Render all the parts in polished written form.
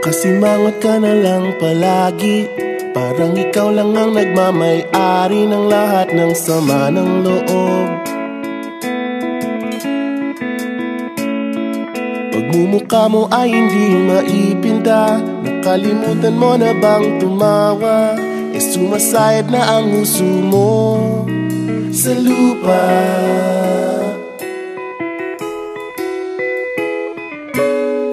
Nakasimangot ka na lang palagi, parang ikaw lang ang nagmamay-ari ng lahat ng sama ng loob. Pagmumukha mo ay hindi maipinta, nakalimutan mo na bang tumawa? E sumasayad na ang uso mo sa lupa.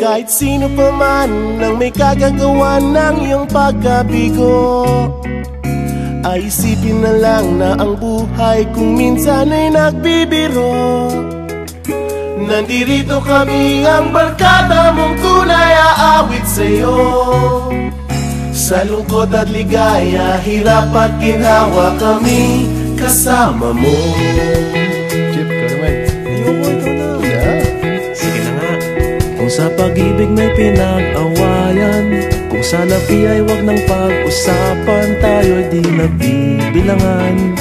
Kahit sino pa man ang may kagagawa ng iyong pagkabigo, ay isipin na lang na ang buhay kung minsan ay nagbibiro. Nandirito kami, ang barkada mong tunay aawit sa'yo. Sa lungkot at ligaya, hirap at ginhawa, kami kasama mo. Chip, ka naman. Ayoko, ikaw na. Yeah. Sige na nga. Kung sa pag-ibig may pinag-awayan, kung sa labi ay wag nang pag-usapan, tayo'y di nagbibilangan.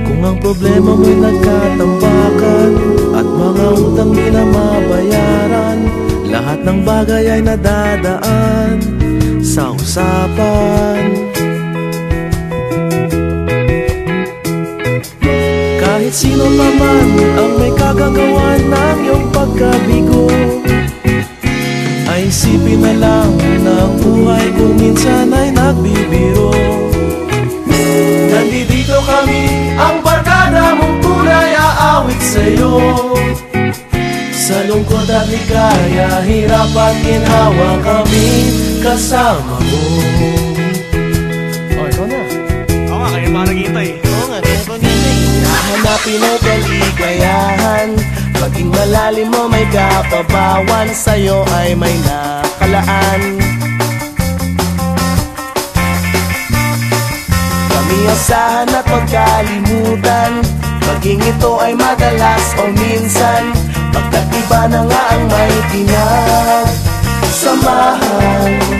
Kung ang problema mo'y nagkatambakan at mga utang di na mabayaran, lahat ng bagay ay nadadaan sa usapan. Kahit sino pa man ang may kagagawa ng iyong pagkabigo, ay isipin na lang na ang buhay kung minsan ay nagbibiro. Nandito kami, ang barkada mong tunay aawit sa'yo. Sa lungkot at ligaya, hirap at ginhawa, kami kasama mo. Oh, ikaw na. Oo nga, kaya pa naghihintay. Oo nga, kaya pa naghihintay. Hanapin ay kaligayahan, maging malalim mo may kapabawan, sa'yo ay may nakalaan. Kami asahan at magkalimutan, maging ito ay madalas o minsan, pagkat iba na nga ang may pinagsamahan.